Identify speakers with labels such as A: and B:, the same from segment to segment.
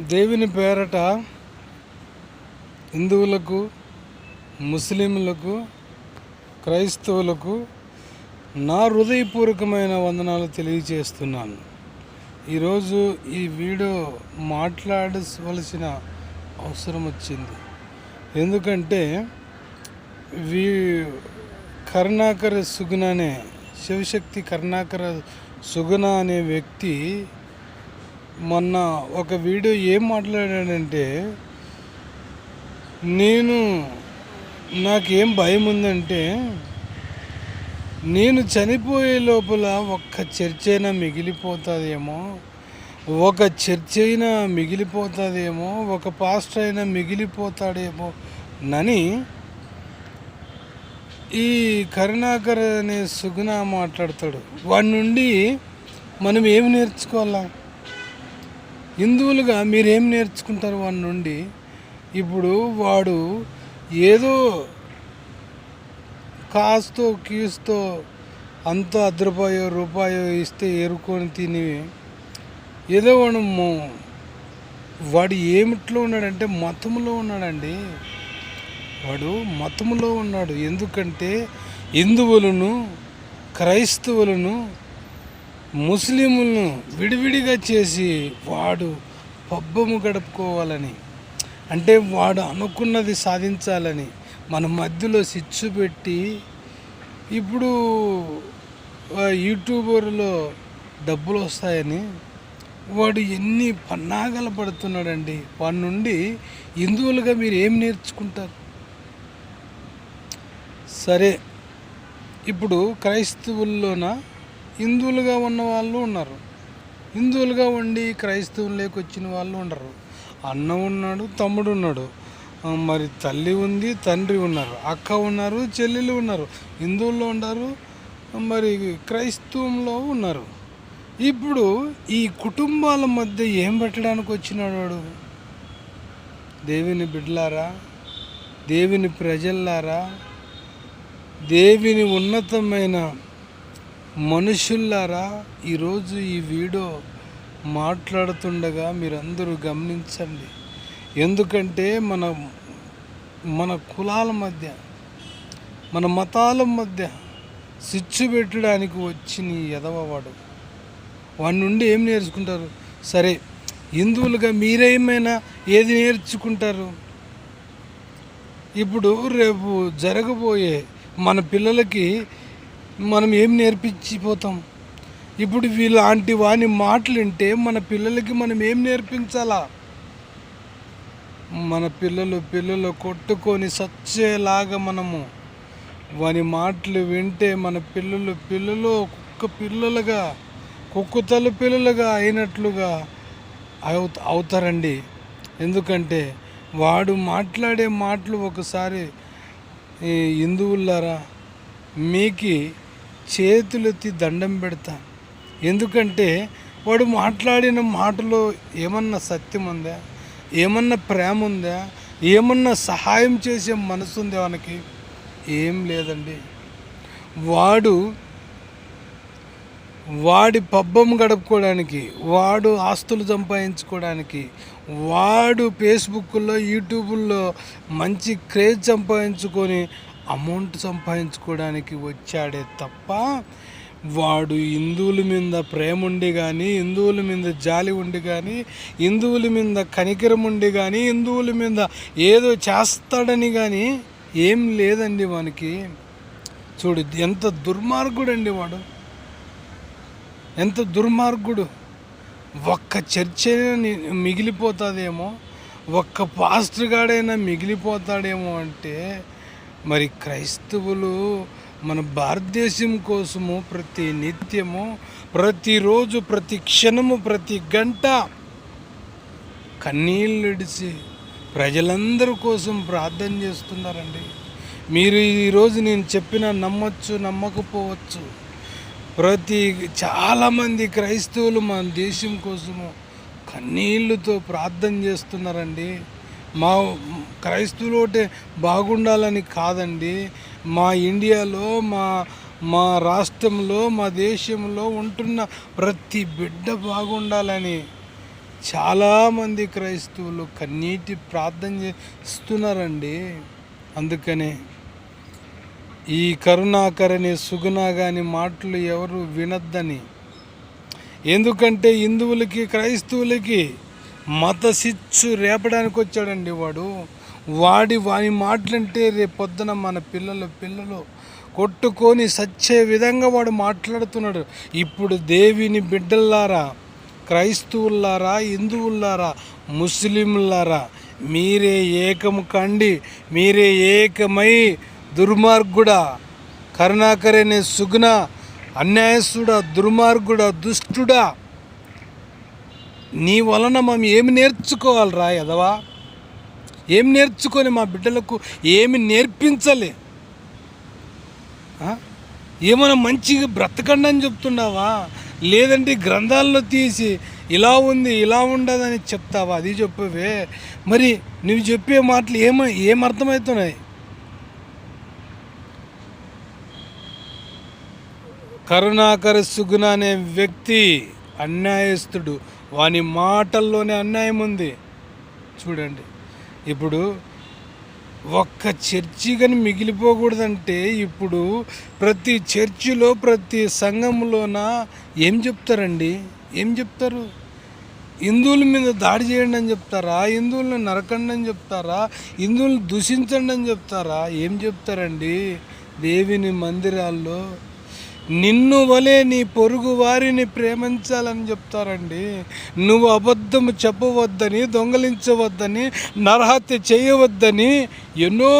A: దేవుని పేరట హిందువులకు, ముస్లింలకు, క్రైస్తవులకు నా హృదయపూర్వకమైన వందనాలు తెలియజేస్తున్నాను. ఈరోజు ఈ వీడియో మాట్లాడవలసిన అవసరం వచ్చింది. ఎందుకంటే కరుణాకర సుగుణ అనే శివశక్తి కరుణాకర సుగుణ అనే వ్యక్తి మొన్న ఒక వీడియో ఏం మాట్లాడాడంటే, నాకేం భయం ఉందంటే, నేను చనిపోయే లోపల ఒక్క చర్చ అయినా మిగిలిపోతుందేమో, ఒక పాస్టర్ అయినా మిగిలిపోతాడేమో నని ఈ కరుణాకర్ అనే సుగుణ మాట్లాడతాడు. వాడి నుండి మనం ఏమి నేర్చుకోవాలా? హిందువులుగా మీరేం నేర్చుకుంటారు వాడి నుండి? ఇప్పుడు వాడు ఏదో కాస్తో కీస్తో అంత రూపాయో ఇస్తే ఏరుకొని తిని ఏదో వాడు ఏమిట్లో ఉన్నాడంటే మతంలో ఉన్నాడండి. వాడు మతంలో ఉన్నాడు. ఎందుకంటే హిందువులను, క్రైస్తవులను, ముస్లింలను విడివిడిగా చేసి వాడు పబ్బము గడుపుకోవాలని, అంటే వాడు అనుకున్నది సాధించాలని మన మధ్యలో సిచ్చు పెట్టి, ఇప్పుడు యూట్యూబర్లో డబ్బులు వస్తాయని వాడు ఎన్ని పన్నాగలు పడుతున్నాడండి. వాడి నుండి హిందువులుగా మీరు ఏం నేర్చుకుంటారు? సరే, ఇప్పుడు క్రైస్తవుల్లోన హిందువులుగా ఉన్న వాళ్ళు ఉన్నారు, హిందువులుగా ఉండి క్రైస్తవుల్లోకి వచ్చిన వాళ్ళు ఉండరు. అన్న ఉన్నాడు, తమ్ముడు ఉన్నాడు, మరి తల్లి ఉంది, తండ్రి ఉన్నారు, అక్క ఉన్నారు, చెల్లెలు ఉన్నారు, హిందువుల్లో ఉన్నారు, మరి క్రైస్తవంలో ఉన్నారు. ఇప్పుడు ఈ కుటుంబాల మధ్య ఏం పెట్టడానికి వచ్చినాడు వాడు? దేవుని బిడ్డలారా, దేవుని ప్రజల్లారా, దేవుని ఉన్నతమైన మనుషుల్లారా, ఈరోజు ఈ వీడియో మాట్లాడుతుండగా మీరందరూ గమనించండి. ఎందుకంటే మన కులాల మధ్య, మన మతాల మధ్య సిచ్చు పెట్టడానికి వచ్చిన ఎదవవాడు. వాడి నుండి ఏం నేర్చుకుంటారు? సరే, హిందువులుగా మీరేమైనా ఏది నేర్చుకుంటారు? ఇప్పుడు రేపు జరగబోయే మన పిల్లలకి మనం ఏం నేర్పించిపోతాం? ఇప్పుడు వీళ్ళంటి వాని మాటలు వింటే మన పిల్లలకి మనం ఏం నేర్పించాలా? మన పిల్లలు కొట్టుకొని సచ్చేలాగా మనము వాని మాటలు వింటే మన పిల్లలు కుక్కతల పిల్లలుగా అయినట్లుగా అవుతారండి. ఎందుకంటే వాడు మాట్లాడే మాటలు ఒకసారి హిందువులారా మీకి చేతులెత్తి దండం పెడతా. ఎందుకంటే వాడు మాట్లాడిన మాటలో ఏమన్నా సత్యం ఉందా? ఏమన్నా ప్రేమ ఉందా? ఏమన్నా సహాయం చేసే మనసు ఉందా వానికి? ఏం లేదండి. వాడి పబ్బం గడుపుకోవడానికి, వాడు ఆస్తులు సంపాదించుకోవడానికి, వాడు ఫేస్బుక్లో, యూట్యూబ్లో మంచి క్రేజ్ సంపాదించుకొని అమౌంట్ సంపాదించుకోవడానికి వచ్చాడే తప్ప, వాడు హిందువుల మీద ప్రేమ ఉండి కానీ, హిందువుల మీద జాలి ఉండి కానీ, హిందువుల మీద కనికరం ఉండి కానీ, హిందువుల మీద ఏదో చేస్తాడని కానీ ఏం లేదండి వానికి. చూడు ఎంత దుర్మార్గుడండి వాడు, ఎంత దుర్మార్గుడు. ఒక్క చర్చ మిగిలిపోతుందేమో, ఒక్క పాస్టర్ గాడైనా మిగిలిపోతాడేమో అంటే, మరి క్రైస్తవులు మన భారతదేశం కోసము ప్రతి నిత్యము, ప్రతిరోజు, ప్రతి క్షణము, ప్రతి గంట కన్నీళ్ళు ఇడిచి ప్రజలందరి కోసం ప్రార్థన చేస్తున్నారండి. మీరు ఈరోజు నేను చెప్పిన నమ్మచ్చు, నమ్మకపోవచ్చు. చాలామంది క్రైస్తవులు మన దేశం కోసము కన్నీళ్ళతో ప్రార్థన చేస్తున్నారండి. మా క్రైస్తవులు ఒకటే బాగుండాలని కాదండి, మా ఇండియాలో, మా రాష్ట్రంలో, మా దేశంలో ఉంటున్న ప్రతి బిడ్డ బాగుండాలని చాలామంది క్రైస్తవులు కన్నీటి ప్రార్థన చేస్తున్నారండి. అందుకనే ఈ కరుణాకరని సుగుణాగాని మాటలు ఎవరు వినొద్దని. ఎందుకంటే హిందువులకి క్రైస్తవులకి మత శిచ్చు రేపడానికి వచ్చాడండి వాడు. వాని మాటలంటే రేపొద్దున మన పిల్లలు కొట్టుకొని సచ్చే విధంగా వాడు మాట్లాడుతున్నాడు. ఇప్పుడు దేవుని బిడ్డల్లారా, క్రైస్తవులారా, హిందువులారా, ముస్లింలారా, మీరే ఏకము కండి, మీరే ఏకమై దుర్మార్గుడా, కరుణాకరనే సుగుణ, అన్యాయస్తుడా, దుర్మార్గుడా, దుష్టుడా, నీ వలన మేము ఏమి నేర్చుకోవాలిరా ఎదవా? ఏమి నేర్చుకొని మా బిడ్డలకు ఏమి నేర్పించాలి? ఏమైనా మంచిగా బ్రతకండి అని చెప్తున్నావా? లేదంటే గ్రంథాల్లో తీసి ఇలా ఉంది ఇలా ఉండదని చెప్తావా? అది చెప్పవే. మరి నువ్వు చెప్పే మాటలు ఏమర్థమవుతున్నాయి? కరుణాకర సుగుణ అనే వ్యక్తి అన్యాయస్తుడు. వాని మాటల్లోనే అన్యాయం ఉంది. చూడండి, ఇప్పుడు ఒక్క చర్చి కానీ మిగిలిపోకూడదంటే ఇప్పుడు ప్రతి చర్చిలో ప్రతి సంఘంలోన ఏం చెప్తారండి? ఏం చెప్తారు? హిందువుల మీద దాడి చేయండి అని చెప్తారా? హిందువులను నరకండి అని చెప్తారా? హిందువులను దూషించండి అని చెప్తారా? ఏం చెప్తారండి? దేవుని మందిరాల్లో నిన్ను వలె నీ పొరుగు వారిని ప్రేమించాలని చెప్తారండి. నువ్వు అబద్ధము చెప్పవద్దని, దొంగలించవద్దని, నరహత్య చేయవద్దని ఎన్నో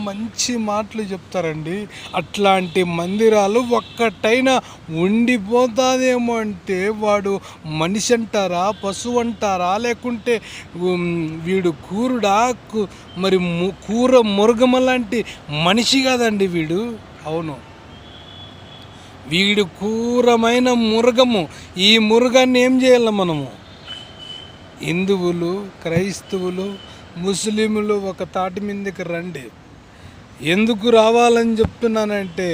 A: మంచి మాటలు చెప్తారండి. అట్లాంటి మందిరాలు ఒక్కటైనా ఉండిపోతాదేమో అంటే వాడు మనిషి అంటారా, పశువు అంటారా, లేకుంటే వీడు కూరుడా, మరి కూర మురగమ లాంటి మనిషి కాదండి వీడు. అవును, వీడు క్రూరమైన మురగము. ఈ మురగాన్ని ఏం చేయాలి మనము? హిందువులు, క్రైస్తవులు, ముస్లింలు ఒక తాటి మీదకి రండి. ఎందుకు రావాలని చెప్తున్నానంటే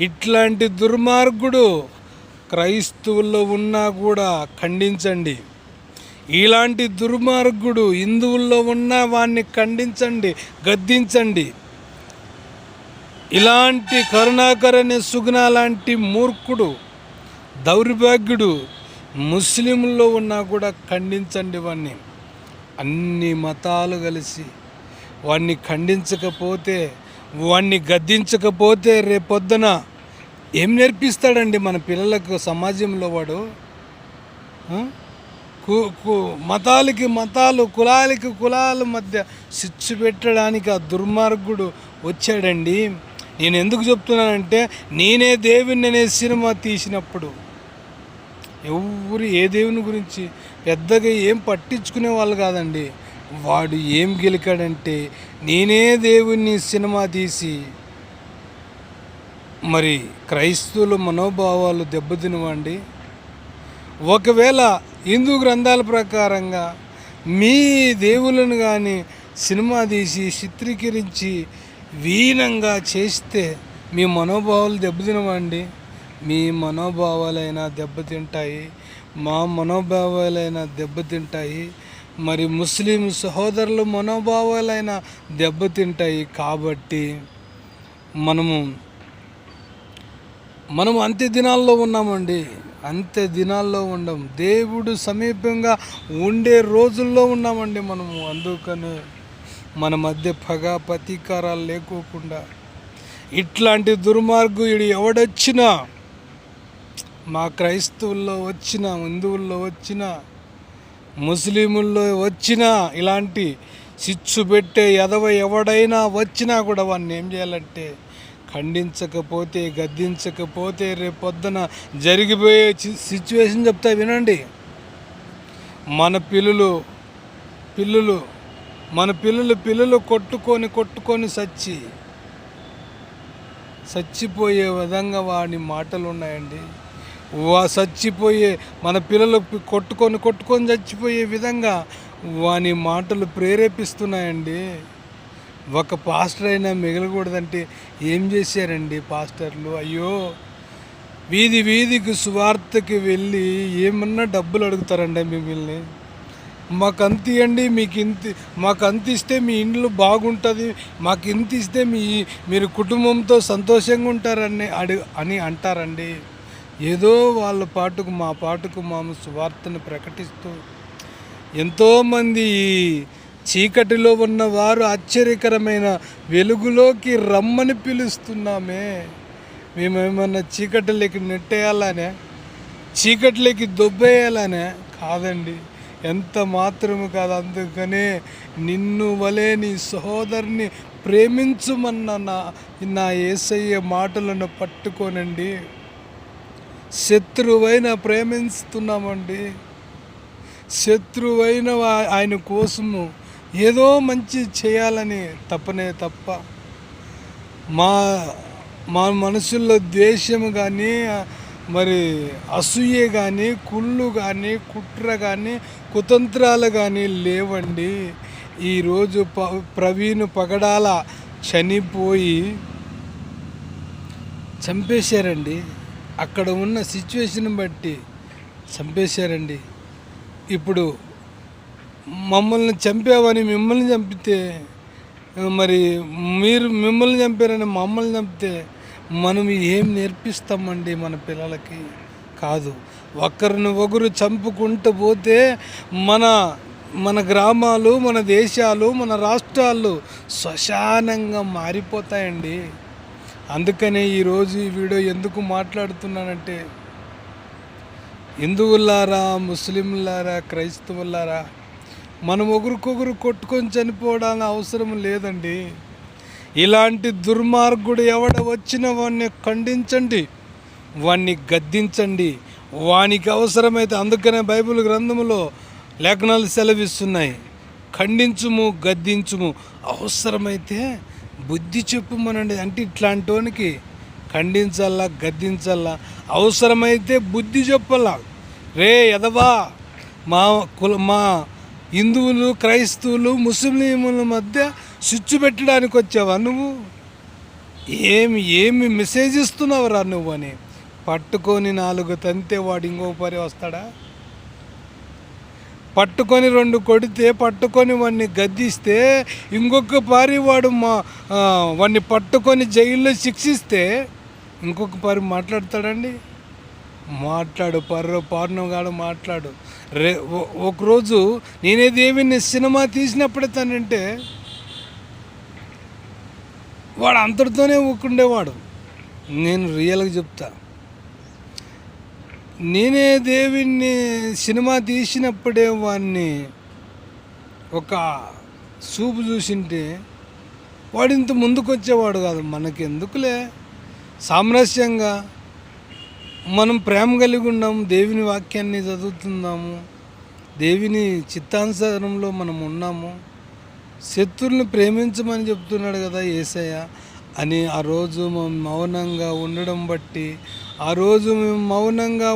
A: ఇట్లాంటి దుర్మార్గుడు క్రైస్తవుల్లో ఉన్నా కూడా ఖండించండి. ఇలాంటి దుర్మార్గుడు హిందువుల్లో ఉన్నా వాడిని ఖండించండి, గద్దించండి. ఇలాంటి కరుణాకరని సుగుణ లాంటి మూర్ఖుడు, దౌర్భాగ్యుడు ముస్లింల్లో ఉన్నా కూడా ఖండించండి వాడిని. అన్ని మతాలు కలిసి వాడిని ఖండించకపోతే, వాడిని గద్దించకపోతే రేపొద్దున ఏం నేర్పిస్తాడండి మన పిల్లలకు సమాజంలో వాడు? మతాలకి మతాలు, కులాలకి కులాల మధ్య చిచ్చు పెట్టడానికి ఆ దుర్మార్గుడు వచ్చాడండి. నేను ఎందుకు చెప్తున్నానంటే నేనే దేవుని అనే సినిమా తీసినప్పుడు ఎవరు ఏ దేవుని గురించి పెద్దగా ఏం పట్టించుకునే వాళ్ళు కాదండి. వాడు ఏం గెలికాడంటే నేనే దేవుని సినిమా తీసి మరి క్రైస్తవుల మనోభావాలు దెబ్బతినవండి. ఒకవేళ హిందూ గ్రంథాల ప్రకారంగా మీ దేవులను కానీ సినిమా తీసి చిత్రీకరించి వీనంగా చేస్తే మీ మనోభావాలు దెబ్బతినవండి. మీ మనోభావాలైనా దెబ్బతింటాయి, మా మనోభావాలైనా దెబ్బతింటాయి, మరి ముస్లిం సహోదరుల మనోభావాలైనా దెబ్బతింటాయి. కాబట్టి మనము అంత్య దినాల్లో ఉన్నామండి. అంత్య దినాల్లో ఉండం, దేవుడు సమీపంగా ఉండే రోజుల్లో ఉన్నామండి మనము. అందుకనే మన మధ్య పగ ప్రతీకారాలు లేకోకుండా ఇట్లాంటి దుర్మార్గుడు ఎవడొచ్చినా, మా క్రైస్తవుల్లో వచ్చినా, హిందువుల్లో వచ్చినా, ముస్లిముల్లో వచ్చినా, ఇలాంటి చిచ్చు పెట్టే ఎదవ ఎవడైనా వచ్చినా కూడా వాడిని ఏం చేయాలంటే ఖండించకపోతే, గద్దించకపోతే రేపొద్దున జరిగిపోయే సిచ్యువేషన్ చెప్తా వినండి. మన పిల్లలు కొట్టుకొని చచ్చిపోయే విధంగా వాడి మాటలు ఉన్నాయండి. మన పిల్లలు కొట్టుకొని చచ్చిపోయే విధంగా వాని మాటలు ప్రేరేపిస్తున్నాయండి. ఒక పాస్టర్ అయినా మిగలకూడదంటే ఏం చేశారండి పాస్టర్లు? అయ్యో, వీధి వీధికి సువార్తకి వెళ్ళి ఏమన్నా డబ్బులు అడుగుతారండి మిమ్మల్ని. మాకు అంత ఇవ్వండి, మీకు ఇంత, మాకు అంత ఇస్తే మీ ఇంట్లో బాగుంటుంది, మాకు ఇంత ఇస్తే మీరు కుటుంబంతో సంతోషంగా ఉంటారని అని అంటారండి. ఏదో వాళ్ళ పాటుకు మా పాటుకు మేము సువార్తను ప్రకటిస్తూ ఎంతోమంది చీకటిలో ఉన్నవారు ఆశ్చర్యకరమైన వెలుగులోకి రమ్మని పిలుస్తున్నామే. మేమేమన్నా చీకటిలోకి నెట్టేయాలనే, చీకటిలోకి దొబ్బేయాలనే కాదండి, ఎంత మాత్రము కాదు. అందుకనే నిన్ను వలే నీ సహోదరుని ప్రేమించుమన్న నా యేసయ్య మాటలను పట్టుకోనండి. శత్రువైన ప్రేమిస్తున్నామండి. శత్రువైన ఆయన కోసము ఏదో మంచి చేయాలని తప్పనే తప్ప మా మా మనసుల్లో ద్వేషము కానీ, మరి అసూయ కానీ, కుళ్ళు కానీ, కుట్ర కానీ, కుతంత్రాలు కానీ లేవండి. ఈరోజు ప్రవీణ్ పగడాల చనిపోయి చంపేశారండి. అక్కడ ఉన్న సిచ్యువేషన్ బట్టి చంపేశారండి. ఇప్పుడు మమ్మల్ని చంపావని మిమ్మల్ని చంపితే, మరి మీరు మిమ్మల్ని చంపారని మమ్మల్ని చంపితే మనం ఏం నేర్పిస్తామండి మన పిల్లలకి? కాదు. ఒకరిని ఒకరు చంపుకుంటూ పోతే మన గ్రామాలు, మన దేశాలు, మన రాష్ట్రాలు శ్మశానంగా మారిపోతాయండి. అందుకనే ఈరోజు ఈ వీడియో ఎందుకు మాట్లాడుతున్నానంటే, హిందువులారా, ముస్లింలారా, క్రైస్తవులారా, మనం ఒకరికొకరు కొట్టుకొని చనిపోవడానికి అవసరం లేదండి. ఇలాంటి దుర్మార్గుడు ఎవడ వచ్చిన వాడిని ఖండించండి, వాణ్ణి గద్దించండి. వానికి అవసరమైతే, అందుకనే బైబిల్ గ్రంథంలో లేఖనాలు సెలవిస్తున్నాయి, ఖండించుము, గద్దించుము, అవసరమైతే బుద్ధి చెప్పుమనండి. అంటే ఇట్లాంటి వానికి ఖండించాలా, గద్దించాలా, అవసరమైతే బుద్ధి చెప్పాలా. రే ఎదవా, మా హిందువులు, క్రైస్తవులు, ముస్లింల మధ్య స్విచ్ పెట్టడానికి వచ్చావా నువ్వు? ఏమి మెసేజ్ ఇస్తున్నావురా నువ్వు అని పట్టుకొని 4 తంతే వాడు ఇంకో పరి వస్తాడా? పట్టుకొని 2 కొడితే, పట్టుకొని వాడిని గద్దిస్తే ఇంకొక పారి వాడు వాడిని పట్టుకొని జైల్లో శిక్షిస్తే ఇంకొక పారి మాట్లాడతాడండి? మాట్లాడు, పౌర్ణంగాడు మాట్లాడు. ఒకరోజు నేనే దేవుని సినిమా తీసినప్పుడే తనంటే వాడు అంతటితోనే ఊకుండేవాడు. నేను రియల్గా చెప్తా, నేనే దేవుణ్ణి సినిమా తీసినప్పుడే వాడిని ఒక చూపు చూసింటే వాడు ఇంత ముందుకు వచ్చేవాడు కాదు. మనకెందుకులే, సామరస్యంగా మనం ప్రేమ కలిగి ఉన్నాము, దేవుని వాక్యాన్ని చదువుతున్నాము, దేవుని చిత్తానుసారంలో మనం ఉన్నాము, శత్రువులను ప్రేమించమని చెప్తున్నాడు కదా యేసయ్య అని. ఆ రోజు మేము మౌనంగా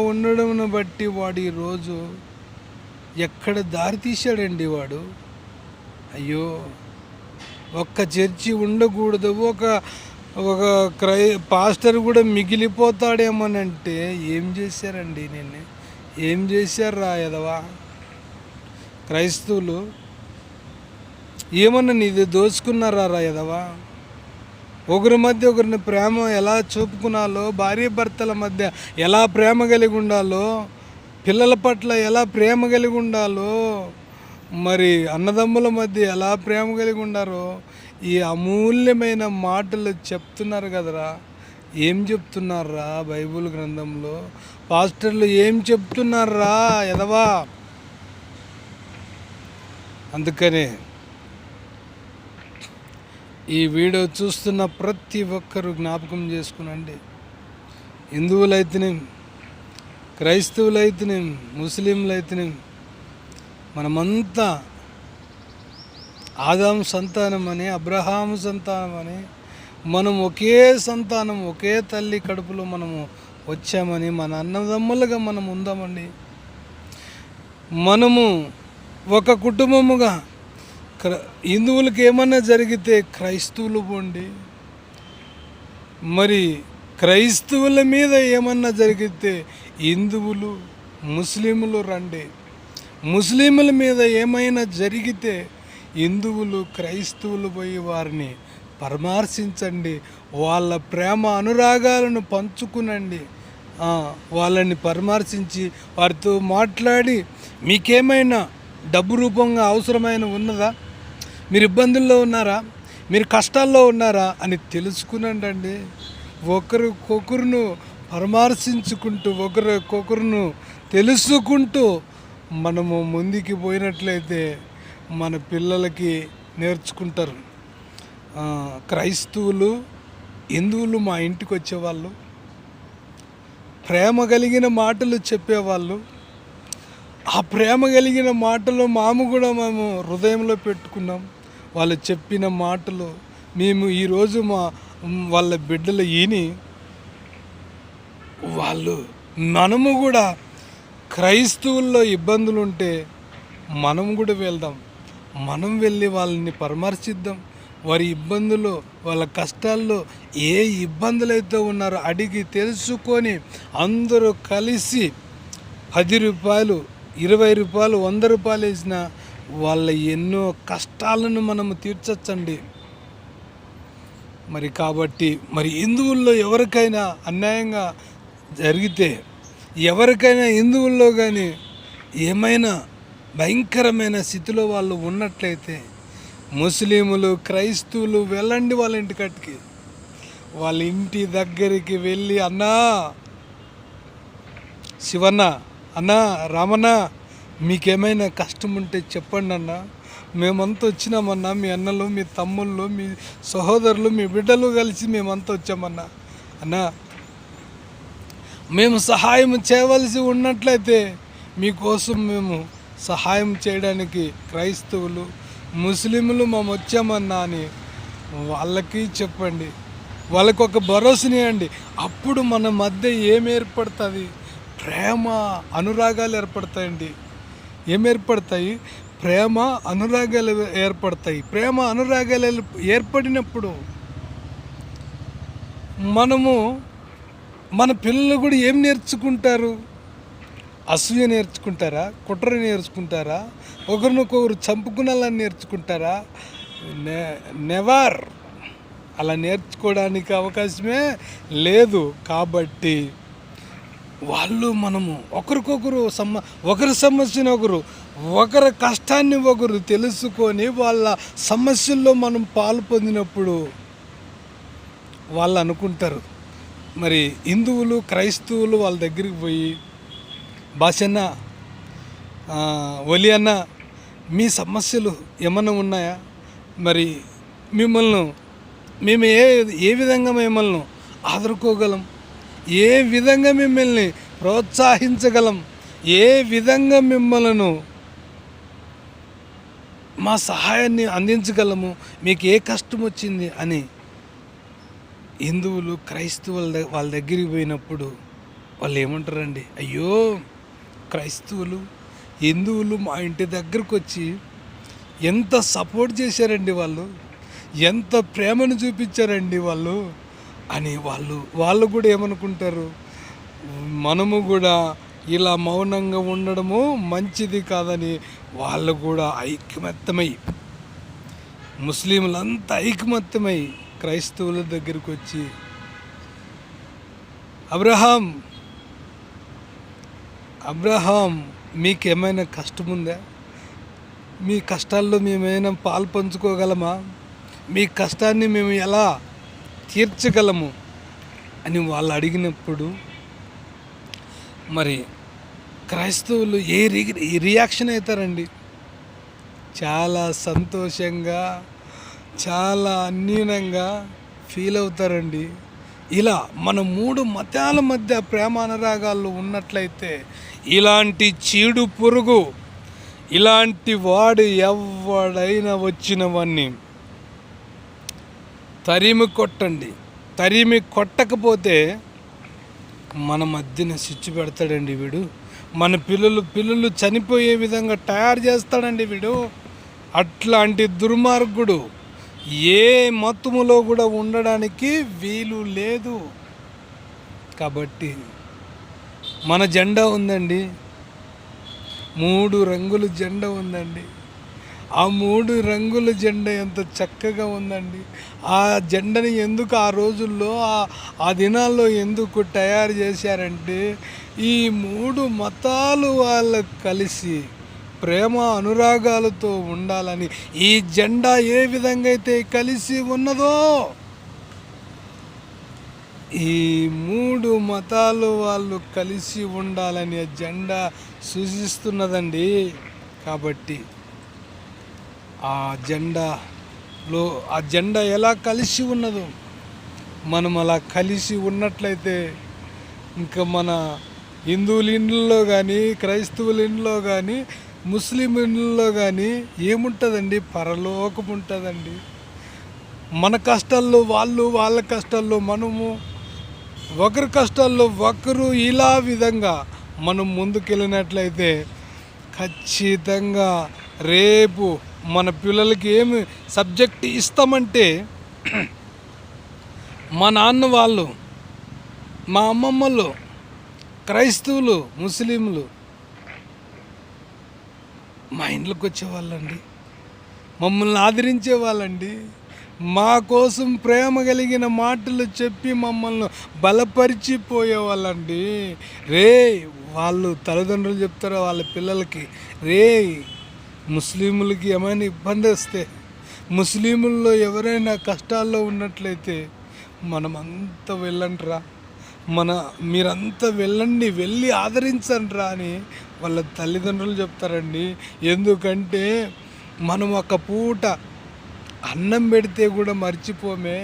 A: ఉండడం బట్టి వాడు ఈరోజు ఎక్కడ దారి తీశాడండి వాడు. అయ్యో, ఒక్క చర్చి ఉండకూడదు, ఒక పాస్టర్ కూడా మిగిలిపోతాడేమోనంటే ఏం చేశారండి? ఏం చేశారా ఎదవా? క్రైస్తవులు ఏమన్నా నీది దోచుకున్నారా ఎదవా? ఒకరి మధ్య ఒకరిని ప్రేమ ఎలా చూపుకున్నాలో, భార్య భర్తల మధ్య ఎలా ప్రేమ కలిగి ఉండాలో, పిల్లల పట్ల ఎలా ప్రేమ కలిగి ఉండాలో, మరి అన్నదమ్ముల మధ్య ఎలా ప్రేమ కలిగి ఉండారో ఈ అమూల్యమైన మాటలు చెప్తున్నారు కదరా. ఏం చెప్తున్నారా బైబిల్ గ్రంథంలో? పాస్టర్లు ఏం చెప్తున్నారా ఎదవా? అందుకనే ఈ వీడియో చూస్తున్న ప్రతి ఒక్కరూ జ్ఞాపకం చేసుకునండి. హిందువులైతేనేం, క్రైస్తవులైతేనేం, ముస్లింలైతేనేం, మనమంతా ఆదాము సంతానమని, అబ్రహాము సంతానమని, మనం ఒకే సంతానం, ఒకే తల్లి కడుపులో మనము వచ్చామని, మన అన్నదమ్ములుగా మనం ఉందామండి. మనము ఒక కుటుంబముగా. హిందువులకు ఏమన్నా జరిగితే క్రైస్తవులు పోండి, మరి క్రైస్తవుల మీద ఏమన్నా జరిగితే హిందువులు ముస్లింలు రండి, ముస్లింల మీద ఏమైనా జరిగితే హిందువులు క్రైస్తవులు పోయి వారిని పరామర్శించండి, వాళ్ళ ప్రేమ అనురాగాలను పంచుకునండి, వాళ్ళని పరామర్శించి వారితో మాట్లాడి మీకేమైనా డబ్బు రూపంగా అవసరమైన ఉన్నదా, మీరు ఇబ్బందుల్లో ఉన్నారా, మీరు కష్టాల్లో ఉన్నారా అని తెలుసుకునండి. ఒకరికొకరును పరామర్శించుకుంటూ ఒకరికొకరును తెలుసుకుంటూ మనము ముందుకు పోయినట్లయితే మన పిల్లలకి నేర్చుకుంటారు. క్రైస్తవులు హిందువులు మా ఇంటికి వచ్చేవాళ్ళు, ప్రేమ కలిగిన మాటలు చెప్పేవాళ్ళు. ఆ ప్రేమ కలిగిన మాటలు మేము హృదయంలో పెట్టుకున్నాం. వాళ్ళు చెప్పిన మాటలు మేము ఈరోజు వాళ్ళ బిడ్డలు ఈని మనము కూడా క్రైస్తవుల్లో ఇబ్బందులు ఉంటే మనం కూడా వెళ్దాం, మనం వెళ్ళి వాళ్ళని పరామర్శిద్దాం. వారి ఇబ్బందులు వాళ్ళ కష్టాల్లో ఏ ఇబ్బందులు అయితే ఉన్నారో అడిగి తెలుసుకొని అందరూ కలిసి 10 రూపాయలు 20 రూపాయలు 100 రూపాయలు వేసిన వాళ్ళ ఎన్నో కష్టాలను మనము తీర్చచ్చండి. కాబట్టి హిందువుల్లో ఎవరికైనా అన్యాయంగా జరిగితే, ఎవరికైనా హిందువుల్లో కానీ ఏమైనా భయంకరమైన స్థితిలో వాళ్ళు ఉన్నట్లయితే ముస్లింలు క్రైస్తవులు వెళ్ళండి వాళ్ళ ఇంటికట్టుకి, వాళ్ళ ఇంటి దగ్గరికి వెళ్ళి అన్నా శివన్న, అన్నా రామన్న, మీకేమైనా కష్టం ఉంటే చెప్పండి అన్న, మేమంతా వచ్చినామన్నా, మీ అన్నలు మీ తమ్ముళ్ళు మీ సహోదరులు మీ బిడ్డలు కలిసి మేమంతా వచ్చామన్నా, అన్నా మేము సహాయం చేయవలసి ఉన్నట్లయితే మీకోసం మేము సహాయం చేయడానికి క్రైస్తవులు ముస్లింలు మేము వచ్చామన్నా అని వాళ్ళకి చెప్పండి. వాళ్ళకు ఒక భరోసానియండి. అప్పుడు మన మధ్య ఏం ఏర్పడుతుంది? ప్రేమ అనురాగాలు ఏర్పడతాయండి. ఏర్పడతాయి? ప్రేమ అనురాగాలు ఏర్పడతాయి. ప్రేమ అనురాగాలు ఏర్పడినప్పుడు మన పిల్లలు కూడా ఏం నేర్చుకుంటారు? అసూయ నేర్చుకుంటారా? కుట్ర నేర్చుకుంటారా? ఒకరినొకరు చంపుకునాలని నేర్చుకుంటారా? నెవర్. అలా నేర్చుకోవడానికి అవకాశమే లేదు. కాబట్టి మనము ఒకరికొకరు ఒకరి సమస్యను ఒకరి కష్టాన్ని ఒకరు తెలుసుకొని వాళ్ళ సమస్యల్లో మనం పాలు పొందినప్పుడు వాళ్ళు అనుకుంటారు. హిందువులు క్రైస్తవులు వాళ్ళ దగ్గరికి పోయి, భాషన్న, ఒలి అన్న, మీ సమస్యలు ఏమన్నా ఉన్నాయా? మేము ఏ విధంగా మిమ్మల్ని ఆదుకోగలం, ఏ విధంగా మిమ్మల్ని ప్రోత్సహించగలం, ఏ విధంగా మిమ్మల్ని మా సహాయాన్ని అందించగలము, మీకు ఏ కష్టం వచ్చింది అని హిందువులు క్రైస్తవుల వాళ్ళ దగ్గరికి పోయినప్పుడు వాళ్ళు ఏమంటారండి? అయ్యో, క్రైస్తవులు హిందువులు మా ఇంటి దగ్గరకు వచ్చి ఎంత సపోర్ట్ చేశారండి, ఎంత ప్రేమను చూపించారండి అని వాళ్ళు కూడా ఏమనుకుంటారు? మనము కూడా ఇలా మౌనంగా ఉండడము మంచిది కాదని వాళ్ళు కూడా ఐకమత్యమై, ముస్లింలంతా ఐకమత్యమై క్రైస్తవుల దగ్గరికి వచ్చి, అబ్రహాం మీకేమైనా కష్టం ఉందా? మీ కష్టాల్లో మేమైనా పాలు పంచుకోగలమా? మీ కష్టాన్ని మేము ఎలా తీర్చగలము అని వాళ్ళు అడిగినప్పుడు క్రైస్తవులు ఏ రియాక్షన్ అవుతారండి? చాలా సంతోషంగా, చాలా అన్యూనంగా ఫీల్ అవుతారండి. ఇలా మన 3 మతాల మధ్య ప్రేమ అనురాగాలు ఉన్నట్లయితే ఇలాంటి చీడు పురుగు, ఇలాంటి వాడు ఎవడైనా వచ్చినవన్నీ తరిమి కొట్టండి. తరిమి కొట్టకపోతే మన మధ్యన స్విచ్ పెడతాడండి వీడు. మన పిల్లలు చనిపోయే విధంగా తయారు చేస్తాడండి వీడు. అట్లాంటి దుర్మార్గుడు ఏ మతములో కూడా ఉండడానికి వీలు లేదు. కాబట్టి మన జెండా ఉందండి, 3 రంగుల జెండా ఉందండి. ఆ 3 రంగుల జెండా ఎంత చక్కగా ఉందండి. ఆ జెండాని ఎందుకు ఆ రోజుల్లో ఆ దినాల్లో ఎందుకు తయారు చేశారంటే, ఈ 3 మతాలు వాళ్ళు కలిసి ప్రేమ అనురాగాలతో ఉండాలని. ఈ జెండా ఏ విధంగా అయితే కలిసి ఉన్నదో, ఈ 3 మతాలు వాళ్ళు కలిసి ఉండాలని జెండా సూచిస్తున్నదండి. కాబట్టి ఆ జెండా ఎలా కలిసి ఉన్నదో, మనం అలా కలిసి ఉన్నట్లయితే ఇంకా మన హిందువుల ఇండ్లలో కానీ, క్రైస్తవుల ఇండ్లలో కానీ, ముస్లిం ఇండ్లలో కానీ ఏముంటుందండి? పరలోకం ఉంటుందండి. మన కష్టాల్లో వాళ్ళు, వాళ్ళ కష్టాల్లో మనము, ఒకరి కష్టాల్లో ఒకరు, ఇలా విధంగా మనం ముందుకెళ్ళినట్లయితే ఖచ్చితంగా రేపు మన పిల్లలకి ఏమి సబ్జెక్ట్ ఇస్తామంటే, మా నాన్న వాళ్ళు, మా అమ్మమ్మలు క్రైస్తవులు, ముస్లింలు మా ఇంట్లోకి వచ్చేవాళ్ళండి, మమ్మల్ని ఆదరించేవాళ్ళండి, మా కోసం ప్రేమ కలిగిన మాటలు చెప్పి మమ్మల్ని బలపరిచిపోయేవాళ్ళండి. వాళ్ళు తల్లిదండ్రులు చెప్తారో వాళ్ళ పిల్లలకి, ముస్లింలకి ఏమైనా ఇబ్బంది వస్తే, ముస్లింల్లో ఎవరైనా కష్టాల్లో ఉన్నట్లయితే మనమంతా వెళ్ళండిరా, మీరంతా వెళ్ళి ఆదరించండిరా అని వాళ్ళ తల్లిదండ్రులు చెప్తారండి. ఎందుకంటే మనం ఒక పూట అన్నం పెడితే కూడా మర్చిపోమే,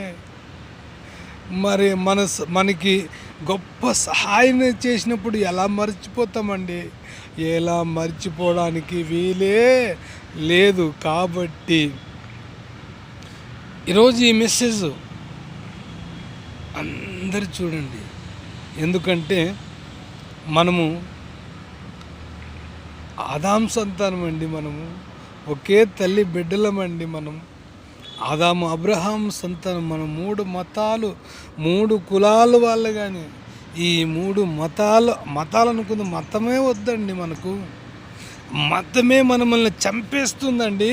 A: మరి మనకి గొప్ప సహాయం చేసినప్పుడు ఎలా మర్చిపోతామండి? ఎలా మర్చిపోవడానికి వీలే లేదు. కాబట్టి ఈరోజు ఈ మెసేజ్ అందరు చూడండి. ఎందుకంటే మనము ఆదాం సంతానం అండి, మనము ఒకే తల్లి బిడ్డలమండి. మనం ఆదాము అబ్రహాం సంతానం. మనం 3 మతాలు, 3 కులాల వాళ్ళు. కానీ ఈ 3 మతాలు అనుకుంది, మతమే వద్దండి మనకు. మతమే మనల్ని చంపేస్తుందండి.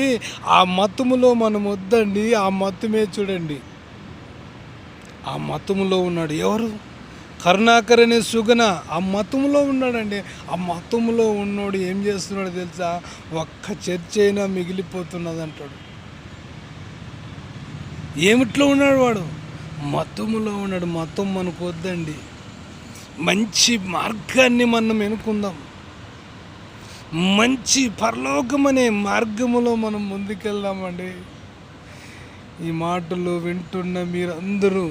A: ఆ మతములో మనం వద్దండి. ఆ మతమే చూడండి, ఆ మతములో ఉన్నాడు ఎవరు? కరుణాకర్ అనే సుగన ఆ మతంలో ఉన్నాడండి. ఆ మతంలో ఉన్నోడు ఏం చేస్తున్నాడు తెలుసా? ఒక్క చర్చ అయినా మిగిలిపోతున్నది అంటాడు. ఏమిట్లో ఉన్నాడు వాడు? మతములో ఉన్నాడు. మతం మనకు వద్దండి. మంచి మార్గాన్ని మనం ఎన్నుకుందాం. మంచి పరలోకం అనే మార్గములో మనం ముందుకెళ్దామండి. ఈ మాటలు వింటున్న మీరందరూ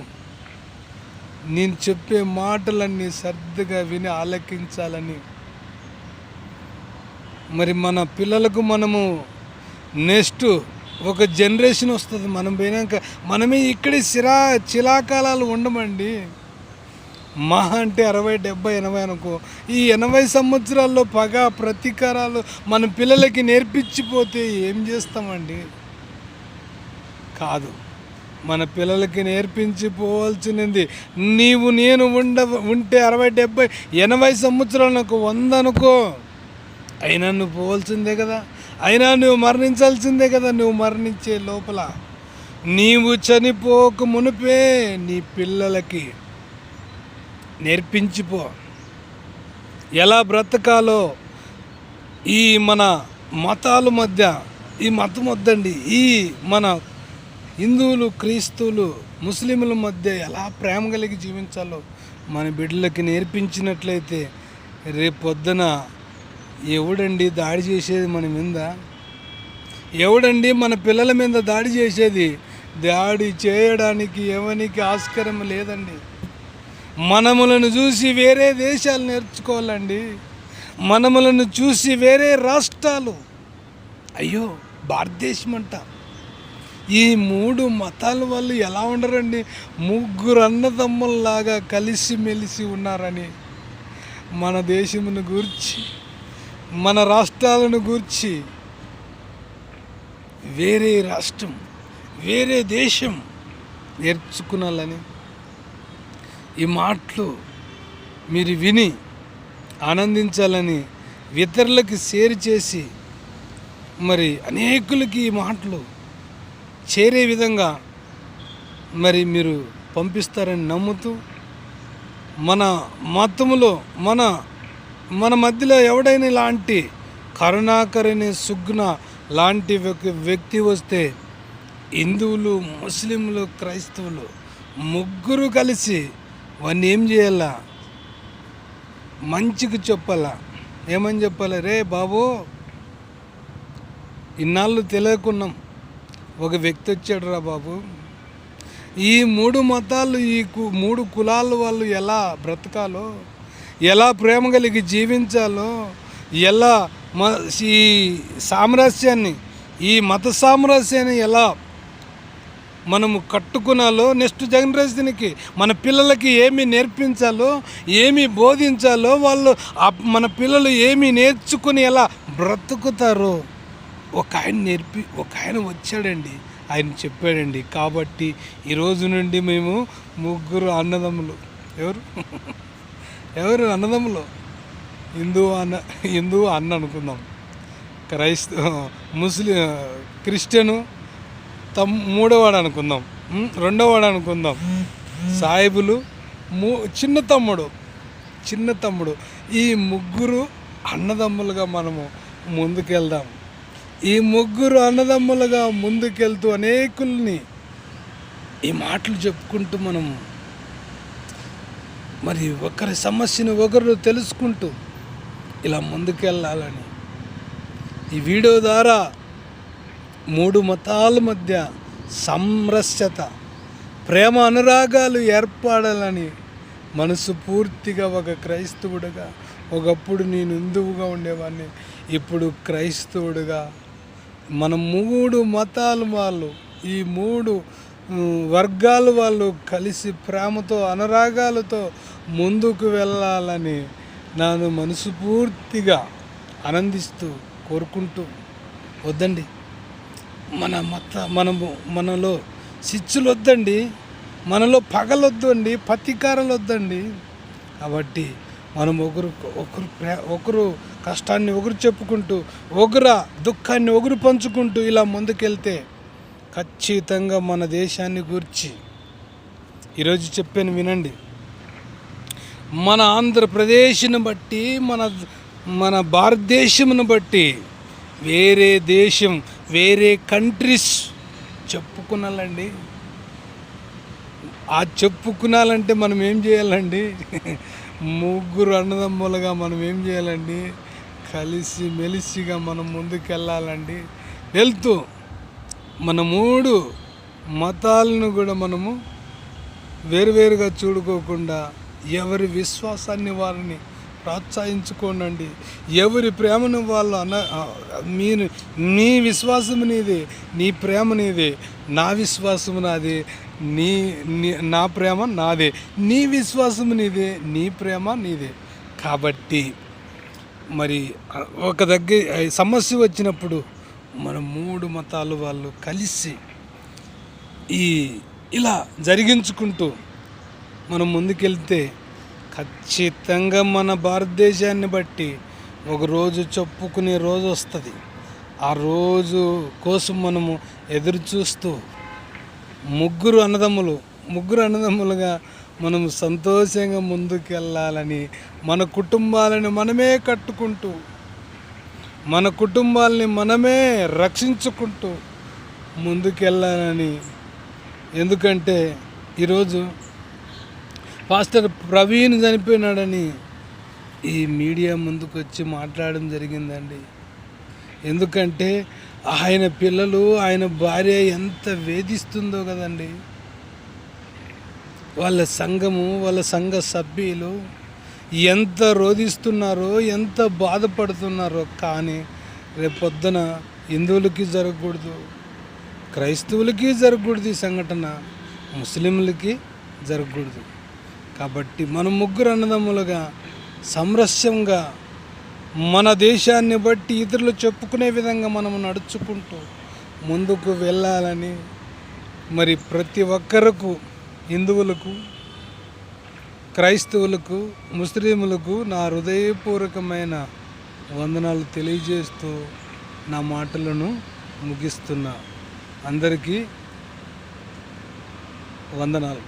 A: నేను చెప్పే మాటలన్నీ శ్రద్ధగా విని ఆలకించాలని, మరి మన పిల్లలకు మనము నెక్స్ట్ ఒక జనరేషన్ వస్తుంది. మనం పోయినాక మనమే ఇక్కడే చిలాకాలాలు ఉండమండి. మహా అంటే 60, 70, 80 అనుకో. ఈ 80 సంవత్సరాల్లో పగ ప్రతీకారాలు మన పిల్లలకి నేర్పించిపోతే ఏం చేస్తామండి? కాదు, మన పిల్లలకి నేర్పించిపోవాల్సినది నేను ఉంటే 60, 70, 80 సంవత్సరాలకు 100 అనుకో, అయినా నువ్వు పోవాల్సిందే కదా. అయినా నువ్వు మరణించాల్సిందే కదా. నువ్వు మరణించే లోపల నీవు చనిపోక మునిపే నీ పిల్లలకి నేర్పించిపో, ఎలా బ్రతకాలో. ఈ మన మతాల మధ్య ఈ మతం వద్దండి. ఈ మన హిందువులు, క్రీస్తువులు, ముస్లింల మధ్య ఎలా ప్రేమ కలిగి జీవించాలో మన బిడ్డలకి నేర్పించినట్లయితే రేపొద్దున ఎవడండి దాడి చేసేది మన మీద? ఎవడండి మన పిల్లల మీద దాడి చేసేది? దాడి చేయడానికి ఎవరికి ఆస్కారం లేదండి. మనములను చూసి వేరే దేశాలు నేర్చుకోవాలండి. మనములను చూసి వేరే రాష్ట్రాలు, అయ్యో భారతదేశం అంట, ఈ 3 మతాల వాళ్ళు ఎలా ఉండరండి? 3 అన్నదమ్ముల్లాగా కలిసిమెలిసి ఉన్నారని మన దేశమును గూర్చి, మన రాష్ట్రాలను గూర్చి వేరే రాష్ట్రం, వేరే దేశం నేర్చుకునాలని ఈ మాటలు మీరు విని ఆనందించాలని ఇతరులకి షేర్ చేసి మరి అనేకులకి ఈ మాటలు చేరే విధంగా మరి మీరు పంపిస్తారని నమ్ముతూ మన మతములో మన మధ్యలో ఎవడైనా ఇలాంటి కరుణాకరని సుగ్న లాంటి వ్యక్తి వస్తే హిందువులు, ముస్లింలు, క్రైస్తవులు ముగ్గురు కలిసి వాడిని ఏం చేయాలా? మంచికి చెప్పాలా. ఏమని చెప్పాలి? రే బాబు, ఇన్నాళ్ళు తెలియకున్నాం, ఒక వ్యక్తి వచ్చాడు రా బాబు, ఈ 3 మతాలు, ఈ 3 కులాల వాళ్ళు ఎలా బ్రతకాలో, ఎలా ప్రేమ కలిగి జీవించాలో, ఎలా ఈ సామరస్యాన్ని, ఈ మత సామరస్యాన్ని ఎలా మనము కట్టుకున్నాలో, నెక్స్ట్ జనరేషన్కి మన పిల్లలకి ఏమి నేర్పించాలో, ఏమి బోధించాలో, వాళ్ళు మన పిల్లలు ఏమి నేర్చుకుని ఎలా బ్రతుకుతారో ఒక ఆయన వచ్చాడండి, ఆయన చెప్పాడండి. కాబట్టి ఈరోజు నుండి మేము 3 అన్నదమ్ములు. ఎవరు అన్నదమ్ములు? హిందూ అన్న అనుకుందాం, క్రిస్టియను మూడోవాడు అనుకుందాం, రెండోవాడు అనుకుందాం, సాయిబులు చిన్న తమ్ముడు. ఈ 3 అన్నదమ్ములుగా మనము ముందుకెళ్దాం. ఈ 3 అన్నదమ్ములుగా ముందుకెళ్తూ అనేకుల్ని ఈ మాటలు చెప్పుకుంటూ మనం మరి ఒకరి సమస్యను ఒకరు తెలుసుకుంటూ ఇలా ముందుకెళ్ళాలని ఈ వీడియో ద్వారా 3 మతాల మధ్య సామరస్యత, ప్రేమ, అనురాగాలు ఏర్పడాలని మనసు పూర్తిగా ఒక క్రైస్తవుడిగా, ఒకప్పుడు నేను హిందువుగా ఉండేవాడిని, ఇప్పుడు క్రైస్తవుడిగా, మన 3 మతాల వాళ్ళు, ఈ 3 వర్గాల వాళ్ళు కలిసి ప్రేమతో, అనురాగాలతో ముందుకు వెళ్ళాలని నేను మనస్ఫూర్తిగా ఆనందిస్తూ కోరుకుంటూ, వద్దండి మనలో శిచ్చులు వద్దండి, మనలో పగలొద్దండి, ప్రతీకారాలు వద్దండి. కాబట్టి మనం ఒకరు కష్టాన్ని ఒకరు చెప్పుకుంటూ, ఒకరు దుఃఖాన్ని ఒకరు పంచుకుంటూ ఇలా ముందుకెళ్తే ఖచ్చితంగా మన దేశాన్ని గురించి ఈరోజు చెప్పాను వినండి. మన ఆంధ్రప్రదేశ్ని బట్టి, మన భారతదేశంను బట్టి వేరే దేశం, వేరే కంట్రీస్ చెప్పుకున్నాలండి. ఆ చెప్పుకున్నాలంటే మనం ఏం చేయాలండి? 3 అన్నదమ్ములుగా మనం ఏం చేయాలండి? కలిసి మెలిసిగా మనం ముందుకెళ్ళాలండి. వెళ్తూ మన 3 మతాలను కూడా మనము వేరువేరుగా చూడుకోకుండా ఎవరి విశ్వాసాన్ని వారిని ప్రోత్సహించుకోనండి. ఎవరి ప్రేమను వాళ్ళు నీ విశ్వాసం నీదే, నీ ప్రేమ నీదే, నా విశ్వాసం నాదే, నా ప్రేమ నాదే, నీ విశ్వాసం నీదే, నీ ప్రేమ నీదే. కాబట్టి మరి ఒక సమస్య వచ్చినప్పుడు మన 3 మతాలు వాళ్ళు కలిసి ఇలా జరిగించుకుంటూ మనం ముందుకెళ్తే ఖచ్చితంగా మన భారతదేశాన్ని బట్టి ఒక రోజు చెప్పుకునే రోజు వస్తుంది. ఆ రోజు కోసం మనము ఎదురు చూస్తూ 3 అన్నదమ్ములుగా మనం సంతోషంగా ముందుకెళ్ళాలని, మన కుటుంబాలను మనమే కట్టుకుంటూ, మన కుటుంబాలని మనమే రక్షించుకుంటూ ముందుకెళ్ళాలని. ఎందుకంటే ఈరోజు పాస్టర్ ప్రవీణ్ చనిపోయినాడని ఈ మీడియా ముందుకు వచ్చి మాట్లాడడం జరిగిందండి. ఎందుకంటే ఆయన పిల్లలు, ఆయన భార్య ఎంత వేధిస్తుందో కదండి. వాళ్ళ సంఘము, వాళ్ళ సంఘ సభ్యులు ఎంత రోధిస్తున్నారో, ఎంత బాధపడుతున్నారో. కానీ రేపొద్దున హిందువులకి జరగకూడదు, క్రైస్తవులకి జరగకూడదు ఈ సంఘటన, ముస్లింలకి జరగకూడదు. కాబట్టి మనం 3 అన్నదమ్ములుగా సామరస్యంగా మన దేశాన్ని బట్టి ఇతరులు చెప్పుకునే విధంగా మనం నడుచుకుంటూ ముందుకు వెళ్ళాలని మరి ప్రతి ఒక్కరకు, హిందువులకు, క్రైస్తవులకు, ముస్లింలకు నా హృదయపూర్వకమైన వందనాలు తెలియజేస్తూ నా మాటలను ముగిస్తున్నా. అందరికీ వందనాలు.